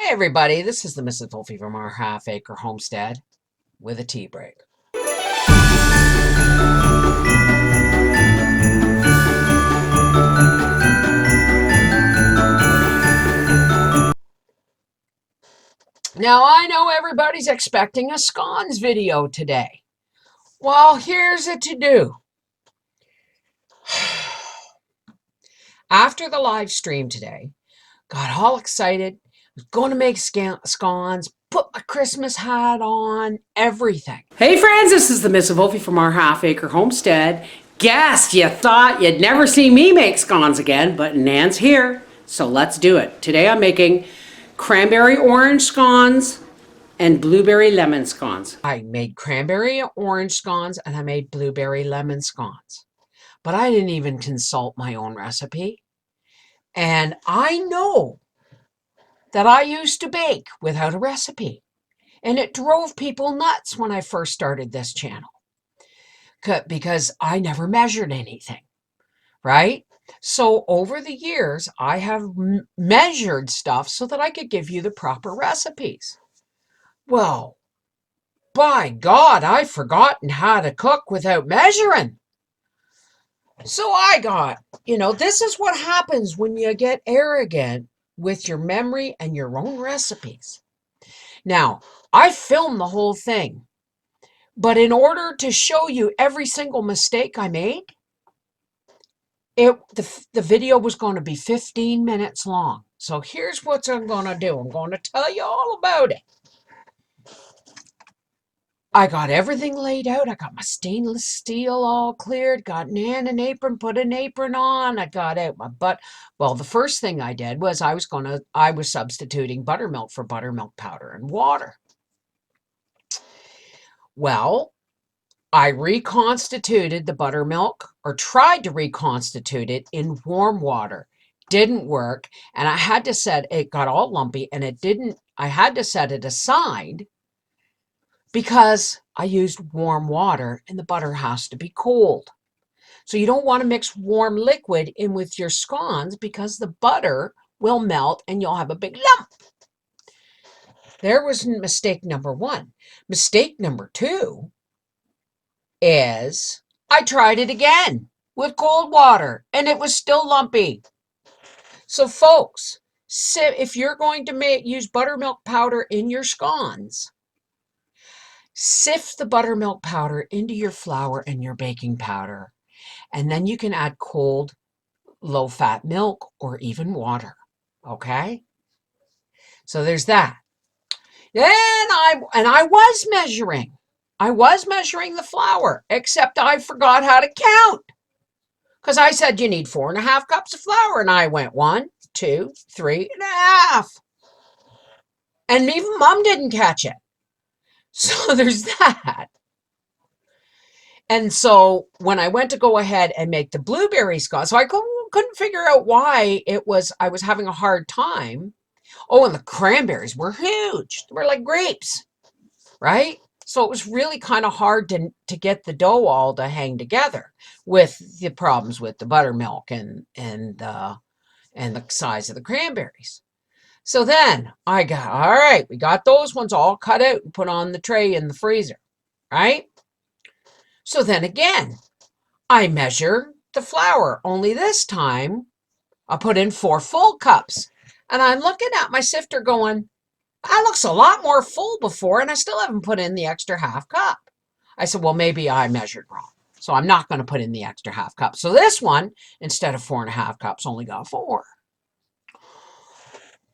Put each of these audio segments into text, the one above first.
Hey everybody, this is the Mrs. Wolfie from our half-acre homestead with a tea break. Now I know everybody's expecting a scones video today. Well, here's a to-do. After the live stream today, got all excited, was going to make scones, put my Christmas hat on, everything. Hey friends, this is the Mrs. Wolfie from our half-acre homestead. Guess you thought you'd never see me make scones again, but Nan's here, so let's do it. Today I'm making cranberry orange scones and blueberry lemon scones. I made cranberry orange scones and I made blueberry lemon scones, but I didn't even consult my own recipe. And I know that I used to bake without a recipe. And it drove people nuts when I first started this channel because I never measured anything, right? So over the years, I have measured stuff so that I could give you the proper recipes. Well, by God, I've forgotten how to cook without measuring. So I got, this is what happens when you get arrogant with your memory and your own recipes. Now, I filmed the whole thing, but in order to show you every single mistake I made, the video was going to be 15 minutes long. So here's what I'm going to do. I'm going to tell you all about it. I got everything laid out. I got my stainless steel all cleared, got Nan an apron, put an apron on. I got out my butt. Well, the first thing I did was I was substituting buttermilk for buttermilk powder and water. Well, I reconstituted the buttermilk, or tried to reconstitute it in warm water. Didn't work, and I had to set it, got all lumpy, and I had to set it aside because I used warm water and the butter has to be cold. So you don't want to mix warm liquid in with your scones because the butter will melt and you'll have a big lump. There was mistake number one. Mistake number two is I tried it again with cold water and it was still lumpy. So folks, if you're going to use buttermilk powder in your scones, sift the buttermilk powder into your flour and your baking powder, and then you can add cold, low-fat milk or even water, okay? So there's that. Then I was measuring. I was measuring the flour, except I forgot how to count. Because I said you need 4.5 cups of flour, and I went 1, 2, 3.5. And even Mom didn't catch it. So there's that. And so when I went to go ahead and make the blueberry scones, so I couldn't figure out why I was having a hard time. Oh, and the cranberries were huge. They were like grapes, right? So it was really kind of hard to get the dough all to hang together with the problems with the buttermilk and the size of the cranberries. So then I got, all right, we got those ones all cut out and put on the tray in the freezer, right? So then again, I measure the flour, only this time I put in 4 full cups. And I'm looking at my sifter going, that looks a lot more full before, and I still haven't put in the extra half cup. I said, well, maybe I measured wrong. So I'm not going to put in the extra half cup. So this one, instead of 4.5 cups, only got 4.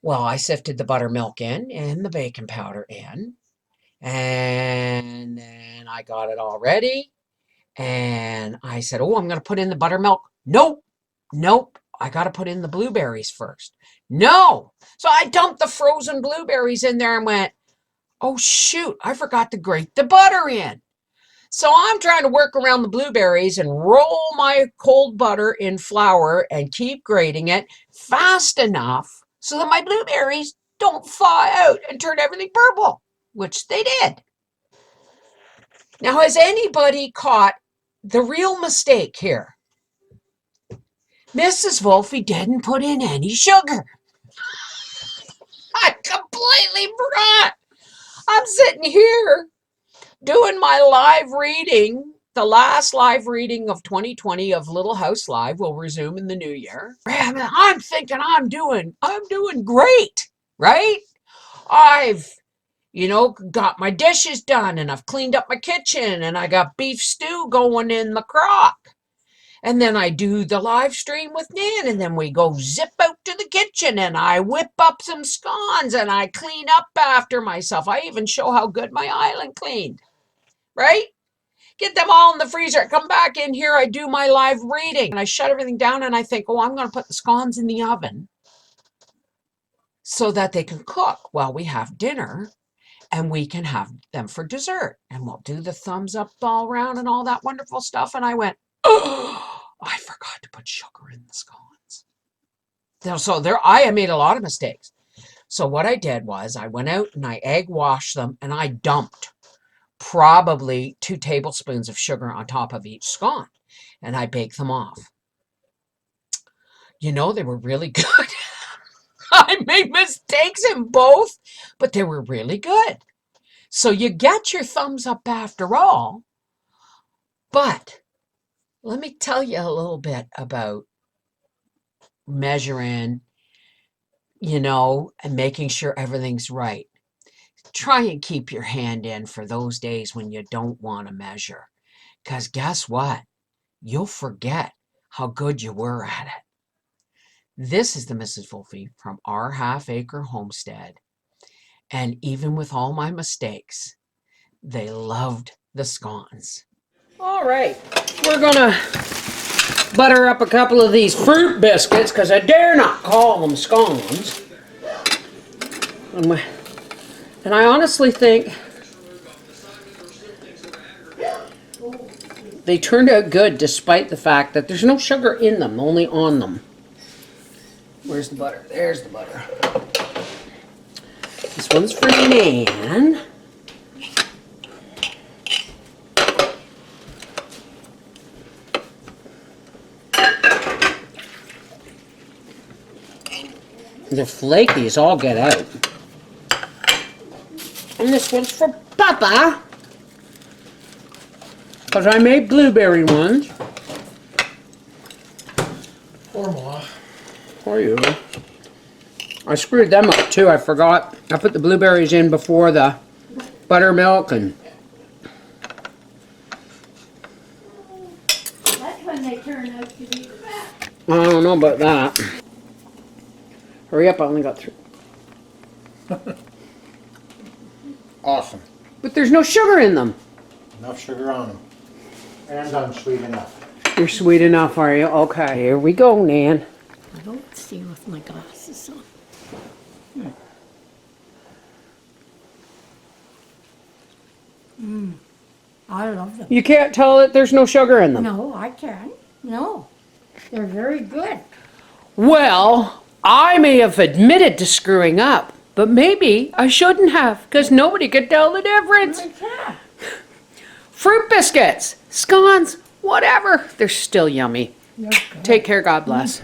Well, I sifted the buttermilk in and the baking powder in. And then I got it all ready. And I said, oh, I'm going to put in the buttermilk. Nope. I got to put in the blueberries first. No. So I dumped the frozen blueberries in there and went, oh, shoot, I forgot to grate the butter in. So I'm trying to work around the blueberries and roll my cold butter in flour and keep grating it fast enough so that my blueberries don't thaw out and turn everything purple, which they did. Now, has anybody caught the real mistake here? Mrs. Wolfie didn't put in any sugar. I completely completely forgot. I'm sitting here doing my live reading. The last live reading of 2020 of Little House Live will resume in the new year. I'm thinking I'm doing great, right? I've, got my dishes done and I've cleaned up my kitchen and I got beef stew going in the crock. And then I do the live stream with Nan, and then we go zip out to the kitchen and I whip up some scones and I clean up after myself. I even show how good my island cleaned, right? Get them all in the freezer. I come back in here, I do my live reading, and I shut everything down and I think, oh, I'm going to put the scones in the oven so that they can cook while we have dinner and we can have them for dessert. And we'll do the thumbs up all around and all that wonderful stuff. And I went, oh, I forgot to put sugar in the scones. So I made a lot of mistakes. So what I did was I went out and I egg washed them and I dumped probably 2 tablespoons of sugar on top of each scone. And I baked them off. They were really good. I made mistakes in both, but they were really good. So you get your thumbs up after all. But let me tell you a little bit about measuring, and making sure everything's right. Try and keep your hand in for those days when you don't want to measure. Because guess what? You'll forget how good you were at it. This is the Mrs. Wolfie from our half-acre homestead. And even with all my mistakes, they loved the scones. All right, we're going to butter up a couple of these fruit biscuits because I dare not call them scones. And I honestly think they turned out good despite the fact that there's no sugar in them, only on them. Where's the butter? There's the butter. This one's for Nan. They're flaky as all get out. And this one's for Papa. Because I made blueberry ones. Or more. For you. I screwed them up too. I forgot. I put the blueberries in before the buttermilk and... That's when they turn out to be fat. I don't know about that. Hurry up, I only got 3. Awesome. But there's no sugar in them. Enough sugar on them. And I'm sweet enough. You're sweet enough, are you? Okay, here we go, Nan. I don't see with my glasses on. I love them. You can't tell that there's no sugar in them. No, I can't. No. They're very good. Well, I may have admitted to screwing up, but maybe I shouldn't have, because nobody could tell the difference. I can't. Fruit biscuits, scones, whatever. They're still yummy. They're good. Take care, God bless.